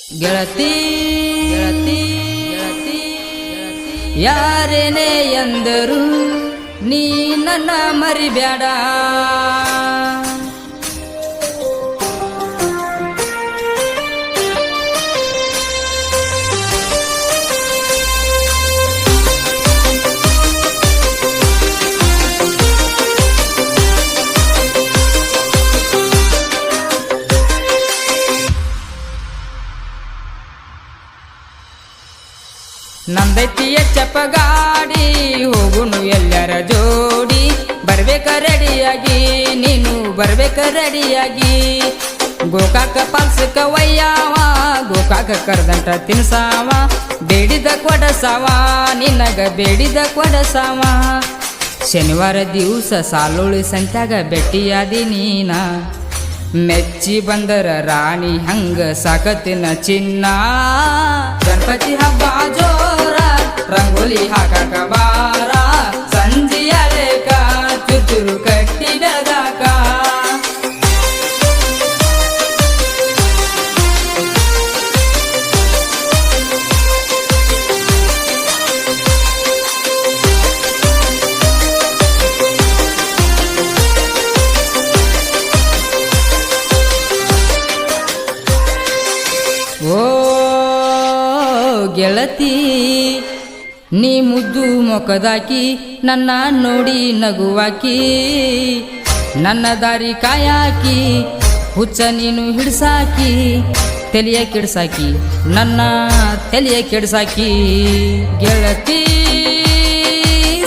ಗೆಳತಿ ಗೆಳತಿ ಗೆಳತಿ ಯಾರೇನೇ ಎಂದರು ನೀ ನನ್ನ ಮರಿಬ್ಯಾಡ. ನಂದೈತಿ ಎಚ್ಚಪ್ಪ ಗಾಡಿ ಹೋಗುನು ಎಲ್ಲರ ಜೋಡಿ, ಬರ್ಬೇಕ ರೆಡಿಯಾಗಿ ನೀನು ಬರ್ಬೇಕ ರೆಡಿಯಾಗಿ. ಗೋಕಾಕ ಪಾಲ್ಸಕ ಒಯ್ಯಾವ ಗೋಕಾಕ ಕರ್ದಂಟ ತಿನ್ಸಾವ, ಬೇಡಿದ ಕೊಡಸಾವ ನಿನಗ ಬೇಡಿದ ಕೊಡಸಾವ. ಶನಿವಾರ ದಿವಸ ಸಾಲುಳಿ ಸಂತ್ಯಾಗ ಬೆಟ್ಟಿಯಾದಿ ನೀನ, ಮೆಚ್ಚಿ ಬಂದರ ರಾಣಿ ಹಂಗ ಸಾಕತಿನ ಚಿನ್ನ. ಗಣಪತಿ ಹಬ್ಬ ಜೋರ ರಂಗೋಲಿ ಹಾಕಾಕ ಬಾರ, ಸಂಜಿಯಲೇಕ ಚುಚುರು ಕಟ್ಟಿ ಬೆಳಗಾಕ. ಓ ಗೆಳತಿ ನೀ ಮುದ್ದು ಮೊಕದಾಕಿ ನನ್ನ ನೋಡಿ ನಗುವಾಕಿ, ನನ್ನ ದಾರಿ ಕಾಯಾಕಿ ಹುಚ್ಚ ನೀನು ಹಿಡ್ಸಾಕಿ, ತೆಲಿಯ ಕೆಡ್ಸಾಕಿ ನನ್ನ ತೆಲಿಯ ಕೆಡ್ಸಾಕಿ. ಗೆಳತಿ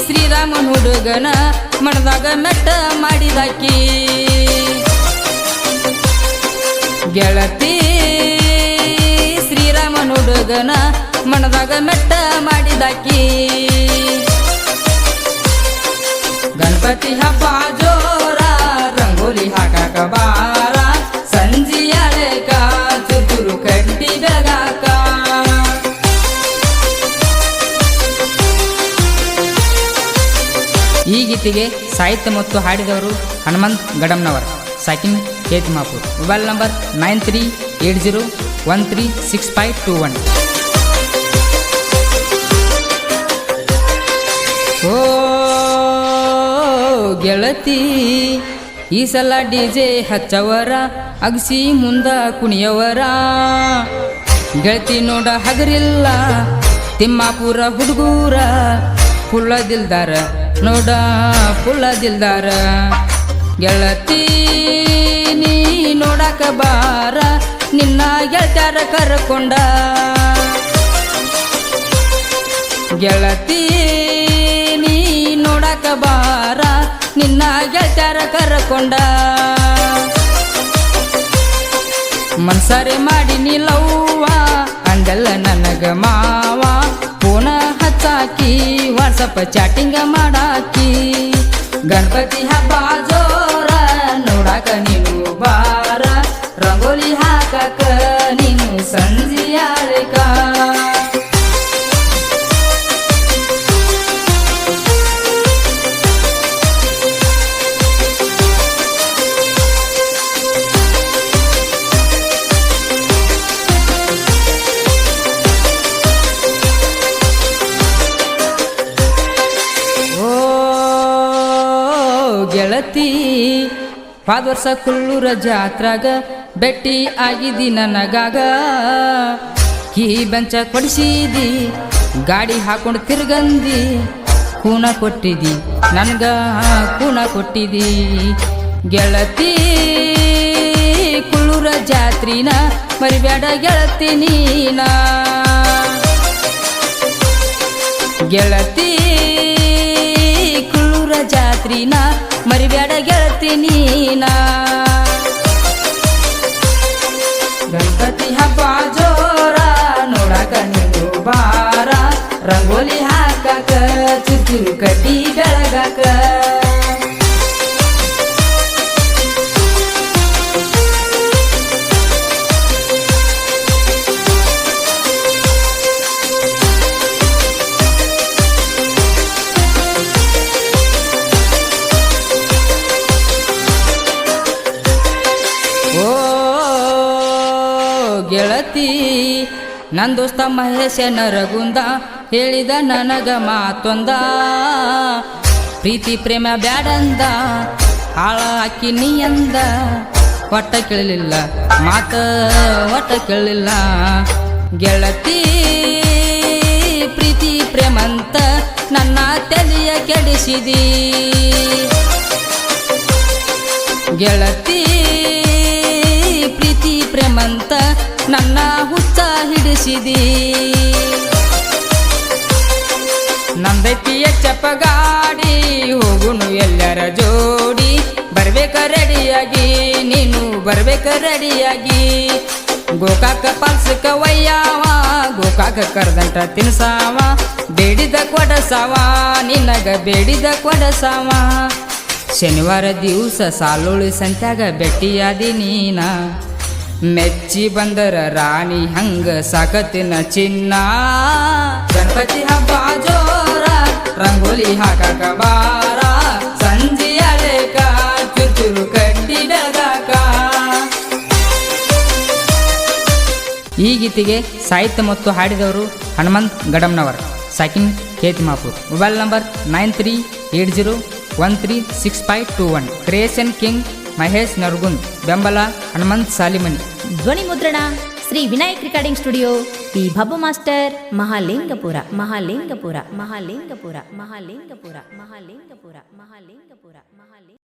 ಶ್ರೀರಾಮನ್ ಹುಡುಗನ ಮನದಾಗ ಮೆಟ್ಟ ಮಾಡಿದಾಕಿ. ಗೆಳತಿ ಶ್ರೀರಾಮನ್ ಹುಡುಗನ ಮನದಾಗ ಮೆಟ್ಟ ಮಾಡಿದಾಕಿ. ಗಣಪತಿ ಹಬ್ಬ ಜೋರ ರಂಗೋಲಿ ಹಾಕಾಕ ಬಾರ, ಸಂಜಿಯಲೇಕ ಚುಚುರು ಕಟ್ಟಿ ಬೆಳಗಾಕ. ಈ ಗೀತೆಗೆ ಸಾಹಿತ್ಯ ಮತ್ತು ಹಾಡಿದವರು ಹನುಮಂತ್ ಗಡಮ್ನವರ್, ಸಾಕಿನ್ ಕೇತಿಮಾಪುರ್. Mobile number 9380136521. ಓ ಗೆಳತಿ ಈ ಸಲ ಡಿಜೆ ಹಚ್ಚವರ ಅಗಸಿ ಮುಂದ ಕುಣಿಯವರ. ಗೆಳತಿ ನೋಡ ಹಗರಿಲ್ಲ ತಿಮ್ಮಾಪುರ ಹುಡುಗೂರ, ಪುಳ್ಳದಿಲ್ದಾರ ನೋಡ ಪುಳ್ಳದಿಲ್ದಾರ. ಗೆಳತಿ ನೀ ನೋಡಕ ಬಾರ ನಿನ್ನ ಗೆಳತ್ಯಾರ ಕರ್ಕೊಂಡ. ಗೆಳತಿ ನೀ ನೋಡಕ ಬಾರ ನಿನ್ನ ಗೆಳತ್ಯಾರ ಕರ್ಕೊಂಡ. ಮನ್ಸಾರೆ ಮಾಡಿ ನಿಲ್ಲವ್ವ ಅಂದಲ್ಲ ನನಗ ಮಾವ, ಫೋನ ಹಚ್ಚಾಕಿ ವಾಟ್ಸಪ್ ಚಾಟಿಂಗ ಮಾಡಾಕಿ. ಗಣಪತಿ ಹಬ್ಬ ಜೋರ ನೋಡಾಕ ನೀನು ಬಾರ, ರಂಗೋಲಿ ಹಾಕಾಕ ನೀನು ಸಂಜಿಯಾಳಕ. ಗೆಳತಿ ಪಾದ ವರ್ಷ ಕುಲ್ಲೂರ ಜಾತ್ರಾಗ ಬೆಟ್ಟಿ ಆಗಿದಿ ನನಗಾಗ. ಕೀ ಬೆಂಚ ಕೊಡಿಸಿದಿ ಗಾಡಿ ಹಾಕೊಂಡು ತಿರ್ಗಂದಿ, ಕೂನ ಕೊಟ್ಟಿದಿ ನನ್ಗ ಕೂನ ಕೊಟ್ಟಿದಿ. ಗೆಳತಿ ಕುಲ್ಲೂರ ಜಾತ್ರಿನ ಮರಿಬ್ಯಾಡ ಗೆಳತಿ ನೀನ. ಗೆಳತಿ ಕುಲ್ಲೂರ ಜಾತ್ರಿನ ಮರಿಬ್ಯಾಡ ಗೆಳತಿ ನೀನ. ಗಣಪತಿ ಹಬ್ಬ ಜೋರ ನೋಡಾಕ ನೀನು ಬಾರ, ರಂಗೋಲಿ ಹಾಕಾಕ ಚುಚುರು ಕಟ್ಟಿ ಬೆಳಗಾಕ. ಓ ಗೆಳತಿ ನನ್ನ ದೋಸ್ತ ಮಹೇಶ ನರಗುಂದ ಹೇಳಿದ ನನಗ ಮಾತೊಂದ ಪ್ರೀತಿ ಪ್ರೇಮ ಬ್ಯಾಡಂದ ಹಾಳ ಹಾಕಿ ನೀ ಅಂದ ಒಟ್ಟ ಕೇಳಲಿಲ್ಲ ಮಾತ ಒಟ್ಟ ಕೇಳಲಿಲ್ಲ ಗೆಳತಿ ಪ್ರೀತಿ ಪ್ರೇಮಂತ ನನ್ನ ತಲೆಯ ಕೆಡಿಸಿದಿ ಗೆಳತಿ ಪ್ರೀತಿ ಪ್ರೇಮಂತ ನನ್ನ ಹುಚ್ಚ ಹಿಡಿಸಿದಿ ನಂದೈತಿ ಎಚ್ಚಪ್ಪ ಗಾಡಿ ಹೋಗುನು ಎಲ್ಲರ ಜೋಡಿ ಬರ್ಬೇಕ ರೆಡಿಯಾಗಿ ನೀನು ಬರ್ಬೇಕ ರೆಡಿಯಾಗಿ ಗೋಕಾಕ ಪಾಲ್ಸಕ ವಯ್ಯಾವ ಗೋಕಾಕ ಕರ್ದಂಟ ತಿನ್ಸಾವ ಬೇಡಿದ ಕೊಡಸಾವ ನಿನಗ ಬೇಡಿದ ಕೊಡಸಾವ ಶನಿವಾರ ದಿವಸ ಸಾಲುಳಿ ಸಂತ್ಯಾಗ ಭೆಟ್ಟಿಯಾದಿ ನೀನ ಮೆಚ್ಚಿ ಬಂದರ ರಾಣಿ ಹಂಗ ಸಾಕತಿನ ಚಿನ್ನ ಗಣಪತಿ ಹಬ್ಬ ಜೋರ ರಂಗೋಲಿ ಹಾಕಕ ಬಾರ ಸಂಜೆ ಅಲೆಕ ಚುರುಚುರು ಕಟ್ಟಿಡಗಾಕ. ಈ ಗೀತೆಗೆ ಸಾಹಿತ್ಯ ಮತ್ತು ಹಾಡಿದವರು ಹನುಮಂತ್ ಗಡಮ್ನವರ್, ಸಾಕಿನ್ Ketimapur. Mobile number 9380136521. Creation king Mahesh Naragund, ಬೆಂಬಲ ಹನುಮಂತ್ ಸಾಲಿಮನಿ. ಧ್ವನಿ ಮುದ್ರಣ Shri Vinayak recording studio, P Bhabbu master, Mahalingapura Mahalingapura Mahalingapura Mahalingapura Mahalingapura Mahalingapura Mahalinga